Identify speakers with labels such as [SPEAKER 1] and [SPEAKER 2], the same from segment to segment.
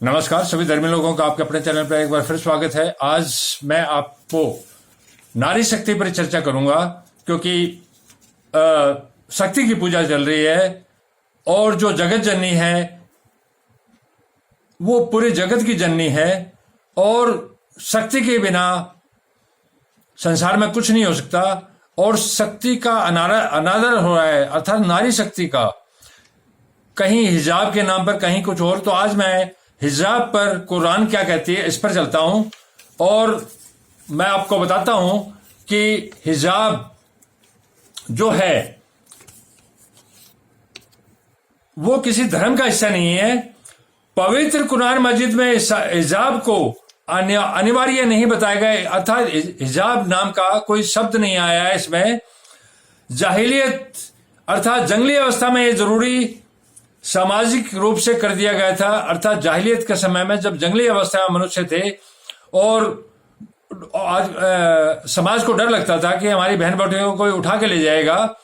[SPEAKER 1] नमस्कार सभी धर्मी लोगों का आपके अपने चैनल पर एक बार फिर स्वागत है। आज मैं आपको नारी शक्ति पर चर्चा करूंगा क्योंकि शक्ति की पूजा चल रही है और जो जगत जननी है वो पूरे जगत की जननी है और शक्ति के बिना संसार में कुछ नहीं हो सकता और शक्ति का अनादर हो रहा है, अर्थात नारी शक्ति का, कहीं हिजाब के नाम पर कहीं कुछ और। तो आज मैं हिजाब पर कुरान क्या कहती है इस पर चलता हूं और मैं आपको बताता हूं कि हिजाब जो है वो किसी धर्म का हिस्सा नहीं है। पवित्र कुरान मजीद में हिजाब को अनिवार्य नहीं बताया गया, अर्थात हिजाब नाम का कोई शब्द नहीं आया है इसमें। जाहिलियत अर्थात जंगली अवस्था में ये जरूरी सामाजिक रूप से कर दिया गया था, अर्थात जाहिलियत के समय में जब जंगली अवस्था में मनुष्य थे और आज समाज को डर लगता था कि हमारी बहन बेटियों को कोई उठा के ले जाएगा,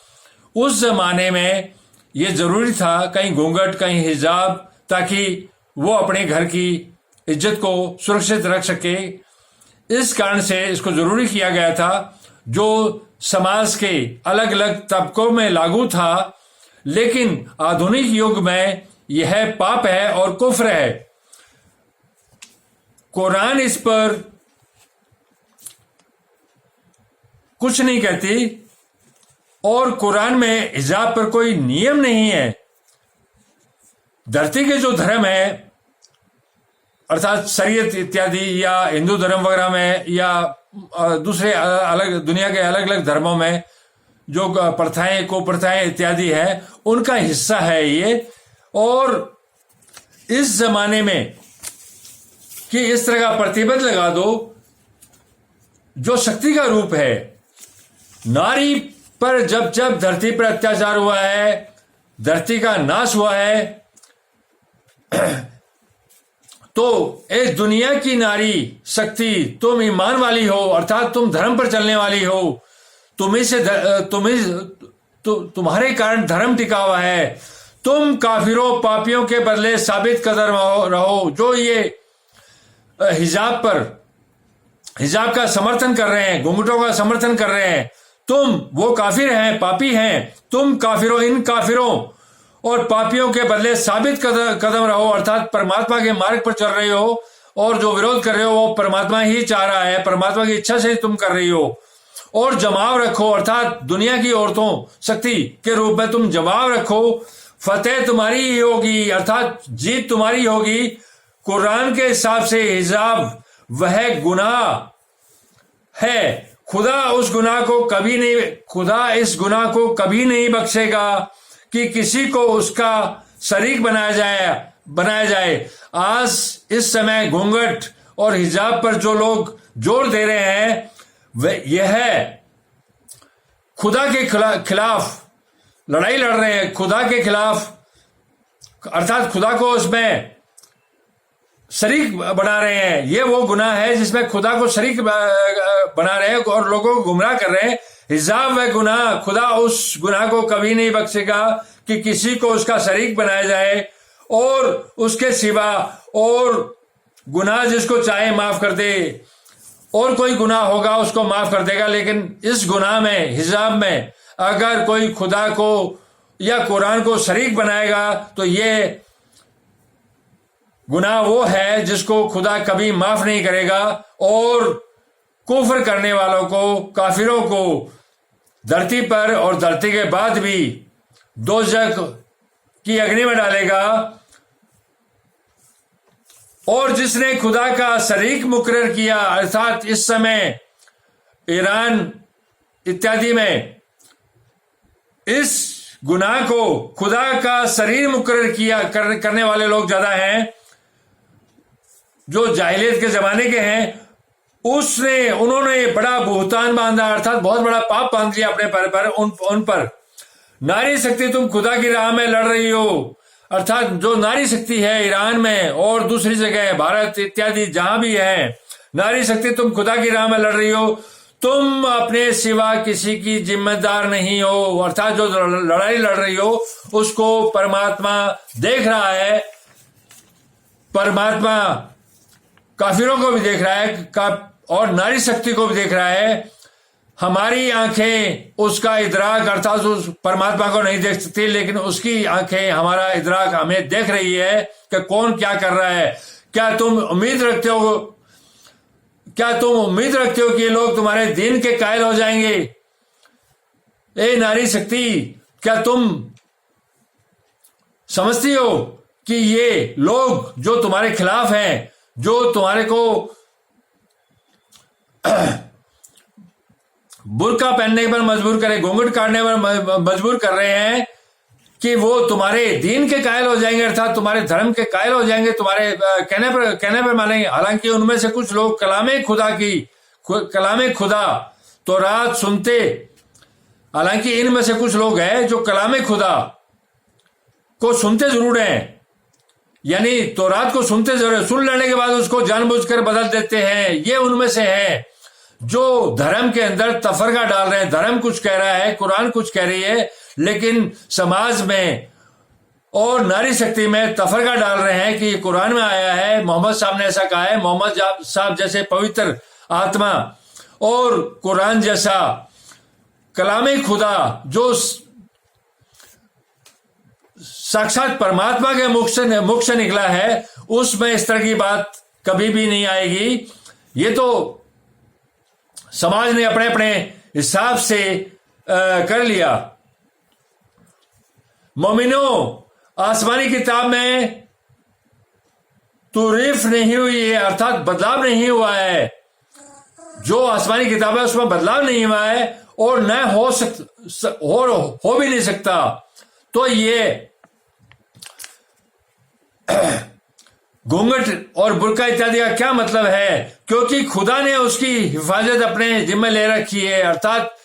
[SPEAKER 1] उस जमाने में ये जरूरी था कहीं घूंघट कहीं हिजाब, ताकि वो अपने घर की इज्जत को सुरक्षित रख सके। इस कारण से इसको जरूरी किया गया था, जो समाज के अलग अलग तबकों में लागू था। लेकिन आधुनिक युग में यह पाप है और कुफ्र है। कुरान इस पर कुछ नहीं कहती और कुरान में हिजाब पर कोई नियम नहीं है। धरती के जो धर्म है अर्थात शरीयत इत्यादि या हिंदू धर्म वगैरह में या दूसरे अलग दुनिया के अलग अलग धर्मों में जो प्रथाएं कुप्रथाएं इत्यादि है उनका हिस्सा है ये। और इस जमाने में कि इस तरह का प्रतिबंध लगा दो जो शक्ति का रूप है। नारी पर जब जब धरती पर अत्याचार हुआ है, धरती का नाश हुआ है, तो इस दुनिया की नारी शक्ति तुम ईमान वाली हो, अर्थात तुम धर्म पर चलने वाली हो, तुम्हारे कारण धर्म टिका हुआ है, तुम काफिरों पापियों के बदले साबित कदम रहो। जो ये हिजाब का समर्थन कर रहे हैं, घूंघटों का समर्थन कर रहे हैं, तुम वो काफिर हैं, पापी हैं। तुम काफिरों, इन काफिरों और पापियों के बदले साबित कदम रहो, अर्थात परमात्मा के मार्ग पर चल रहे हो और जो विरोध कर रहे हो वो परमात्मा ही चाह रहा है, परमात्मा की इच्छा से तुम कर रही हो। और जमाव रखो, अर्थात दुनिया की औरतों शक्ति के रूप में तुम जवाब रखो, फतेह तुम्हारी ही होगी, अर्थात जीत तुम्हारी होगी। कुरान के हिसाब से हिजाब वह गुनाह है। खुदा इस गुनाह को कभी नहीं बख्शेगा कि किसी को उसका शरीक बनाया जाए। आज इस समय घूंघट और हिजाब पर जो लोग जोर दे रहे हैं यह खुदा के खिलाफ लड़ाई लड़ रहे हैं, खुदा के खिलाफ, अर्थात खुदा को उसमें शरीक बना रहे हैं। ये वो गुनाह है जिसमें खुदा को शरीक बना रहे हैं और लोगों को गुमराह कर रहे हैं। हिजाब वह गुनाह, खुदा उस गुनाह को कभी नहीं बख्शेगा कि किसी को उसका शरीक बनाया जाए और उसके सिवा और गुनाह जिसको चाहे माफ कर दे, और कोई गुनाह होगा उसको माफ कर देगा। लेकिन इस गुनाह में, हिजाब में, अगर कोई खुदा को या कुरान को शरीक बनाएगा तो ये गुनाह वो है जिसको खुदा कभी माफ नहीं करेगा और कुफ्र करने वालों को, काफिरों को धरती पर और धरती के बाद भी दोज़ख की अग्नि में डालेगा। और जिसने खुदा का शरीक मुकर्रर किया, अर्थात इस समय ईरान इत्यादि में इस गुनाह को खुदा का शरीर मुकर्रर किया करने वाले लोग ज्यादा हैं, जो जाहिलियत के जमाने के हैं। उन्होंने बड़ा बुहतान बांधा, अर्थात बहुत बड़ा पाप बांध लिया अपने पर उन पर। नारी शक्ति तुम खुदा की राह में लड़ रही हो, अर्थात जो नारी शक्ति है ईरान में और दूसरी जगह भारत इत्यादि जहां भी है, नारी शक्ति तुम खुदा की राह में लड़ रही हो। तुम अपने सिवा किसी की जिम्मेदार नहीं हो, अर्थात जो लड़ाई लड़ रही हो उसको परमात्मा देख रहा है। परमात्मा काफिरों को भी देख रहा है और नारी शक्ति को भी देख रहा है। हमारी आंखें उसका इदराक अर्थात उस परमात्मा को नहीं देख सकती, लेकिन उसकी आंखें हमारा इदराक हमें देख रही है कि कौन क्या कर रहा है। क्या तुम उम्मीद रखते हो कि ये लोग तुम्हारे दीन के कायल हो जाएंगे? ए नारी शक्ति, क्या तुम समझती हो कि ये लोग जो तुम्हारे खिलाफ हैं, जो तुम्हारे को बुर्का पहनने पर मजबूर करे, घूंघट काटने पर मजबूर कर रहे हैं, कि वो तुम्हारे दीन के कायल हो जाएंगे अर्थात तुम्हारे धर्म के कायल हो जाएंगे, तुम्हारे कहने पर मानेंगे। हालांकि उनमें से कुछ लोग कलामे खुदा तो रात सुनते, हालांकि इनमें से कुछ लोग हैं जो कलामे खुदा को सुनते जरूर हैं, यानी तो रात को सुनते जरूर, सुन लेने के बाद उसको जानबूझकर बदल देते हैं। ये उनमें से है जो धर्म के अंदर तफरका डाल रहे हैं। धर्म कुछ कह रहा है, कुरान कुछ कह रही है, लेकिन समाज में और नारी शक्ति में तफरका डाल रहे हैं कि कुरान में आया है, मोहम्मद साहब ने ऐसा कहा है। मोहम्मद साहब जैसे पवित्र आत्मा और कुरान जैसा कलामे खुदा जो साक्षात परमात्मा के मुख से निकला है, उसमें इस तरह की बात कभी भी नहीं आएगी। ये तो समाज ने अपने अपने हिसाब से कर लिया। मोमिनो, आसमानी किताब में तुरीफ नहीं हुई है अर्थात बदलाव नहीं हुआ है। जो आसमानी किताब है उसमें बदलाव नहीं हुआ है और न हो भी नहीं सकता। तो ये घूंघट और बुर्का इत्यादि का क्या मतलब है? क्योंकि खुदा ने उसकी हिफाजत अपने जिम्मे ले रखी है, अर्थात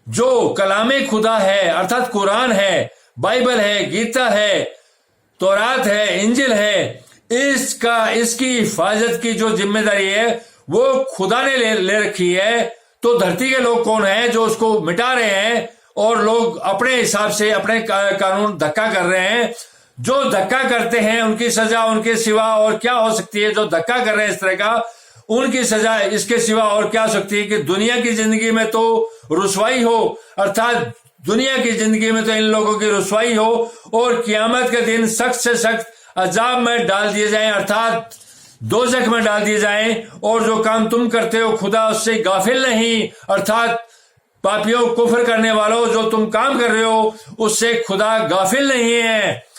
[SPEAKER 1] जो कलामे खुदा है अर्थात कुरान है, बाइबल है, गीता है, तौरात है, इंजिल है, इसकी हिफाजत की जो जिम्मेदारी है वो खुदा ने ले रखी है। तो धरती के लोग कौन है जो उसको मिटा रहे हैं और लोग अपने हिसाब से अपने कानून धक्का कर रहे हैं। जो धक्का करते हैं उनकी सजा उनके सिवा और क्या हो सकती है? जो धक्का कर रहे हैं इस तरह का, उनकी सजा इसके सिवा और क्या हो सकती है कि दुनिया की जिंदगी में तो रुसवाई हो, अर्थात दुनिया की जिंदगी में तो इन लोगों की रुसवाई हो और कियामत के दिन सख्त से सख्त अजाब में डाल दिए जाएं, अर्थात दोजख में डाल दिए जाएं। और जो काम तुम करते हो खुदा उससे गाफिल नहीं, अर्थात पापियों कुफ्र करने वालों जो तुम काम कर रहे हो उससे खुदा गाफिल नहीं है।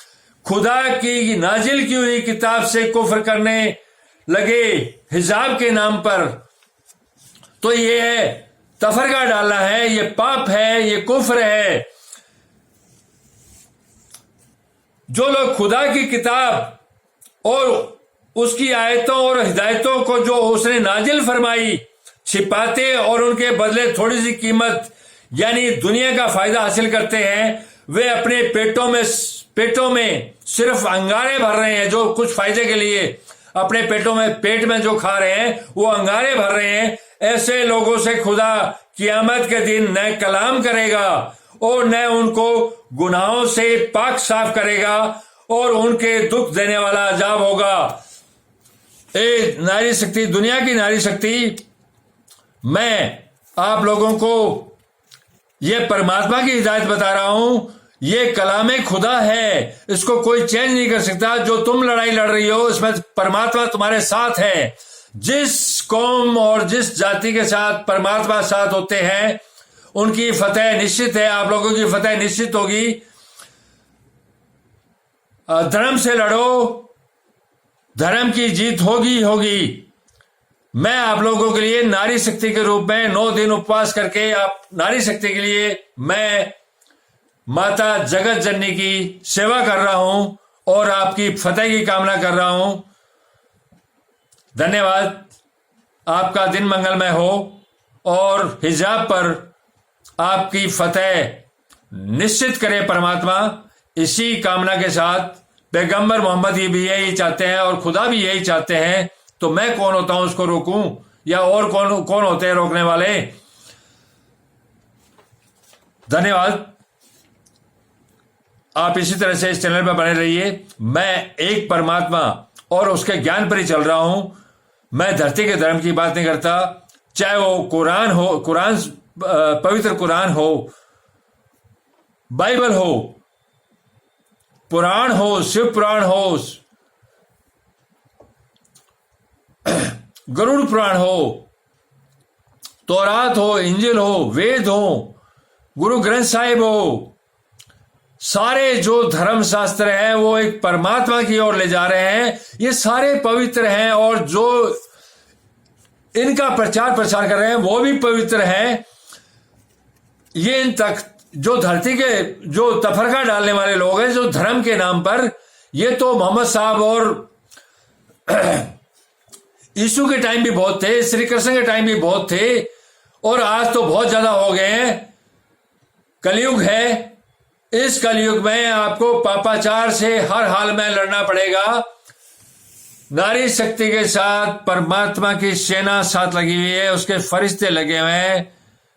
[SPEAKER 1] खुदा की नाजिल की हुई किताब से कुफ्र करने लगे हिजाब के नाम पर, तो ये है तफरका डालना है, ये पाप है, ये कुफ्र है। जो लोग खुदा की किताब और उसकी आयतों और हिदायतों को जो उसने नाजिल फरमाई छिपाते और उनके बदले थोड़ी सी कीमत यानी दुनिया का फायदा हासिल करते हैं, वे अपने पेटों में सिर्फ अंगारे भर रहे हैं। जो कुछ फायदे के लिए अपने पेट में जो खा रहे हैं वो अंगारे भर रहे हैं। ऐसे लोगों से खुदा कियामत के दिन न कलाम करेगा और न उनको गुनाहों से पाक साफ करेगा और उनके दुख देने वाला अजाब होगा। ए नारी शक्ति, दुनिया की नारी शक्ति, मैं आप लोगों को यह परमात्मा की हिदायत बता रहा हूं। ये कलामे खुदा है, इसको कोई चेंज नहीं कर सकता। जो तुम लड़ाई लड़ रही हो इसमें परमात्मा तुम्हारे साथ है। जिस कौम और जिस जाति के साथ परमात्मा साथ होते हैं उनकी फतेह निश्चित है। आप लोगों की फतेह निश्चित होगी। धर्म से लड़ो, धर्म की जीत होगी। मैं आप लोगों के लिए नारी शक्ति के रूप में 9 दिन उपवास करके आप नारी शक्ति के लिए मैं माता जगत जननी की सेवा कर रहा हूं और आपकी फतेह की कामना कर रहा हूं। धन्यवाद। आपका दिन मंगलमय हो और हिजाब पर आपकी फतेह निश्चित करे परमात्मा। इसी कामना के साथ पैगंबर मोहम्मद भी यही चाहते हैं और खुदा भी यही चाहते हैं। तो मैं कौन होता हूं उसको रोकूं, या और कौन होते हैं रोकने वाले? धन्यवाद। आप इसी तरह से इस चैनल पर बने रहिए। मैं एक परमात्मा और उसके ज्ञान पर ही चल रहा हूं। मैं धरती के धर्म की बात नहीं करता, चाहे वो कुरान हो, पवित्र कुरान हो, बाइबल हो, पुराण हो, शिव पुराण हो, गरुड़ पुराण हो, तौरात हो, इंजिल हो, वेद हो, गुरु ग्रंथ साहिब हो। सारे जो धर्म शास्त्र हैं वो एक परमात्मा की ओर ले जा रहे हैं। ये सारे पवित्र हैं और जो इनका प्रचार प्रसार कर रहे हैं वो भी पवित्र हैं। ये इन तक जो धरती के जो तफरका डालने वाले लोग हैं जो धर्म के नाम पर, ये तो मोहम्मद साहब और यीशु के टाइम भी बहुत थे, श्री कृष्ण के टाइम भी बहुत थे, और आज तो बहुत ज्यादा हो गए हैं। कलयुग है, इस कलयुग में आपको पापाचार से हर हाल में लड़ना पड़ेगा। नारी शक्ति के साथ परमात्मा की सेना साथ लगी हुई है, उसके फरिश्ते लगे हुए हैं।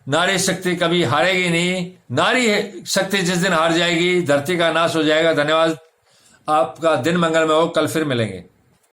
[SPEAKER 1] नारी शक्ति कभी हारेगी नहीं। नारी शक्ति जिस दिन हार जाएगी धरती का नाश हो जाएगा। धन्यवाद, आपका दिन मंगलमय हो। कल फिर मिलेंगे।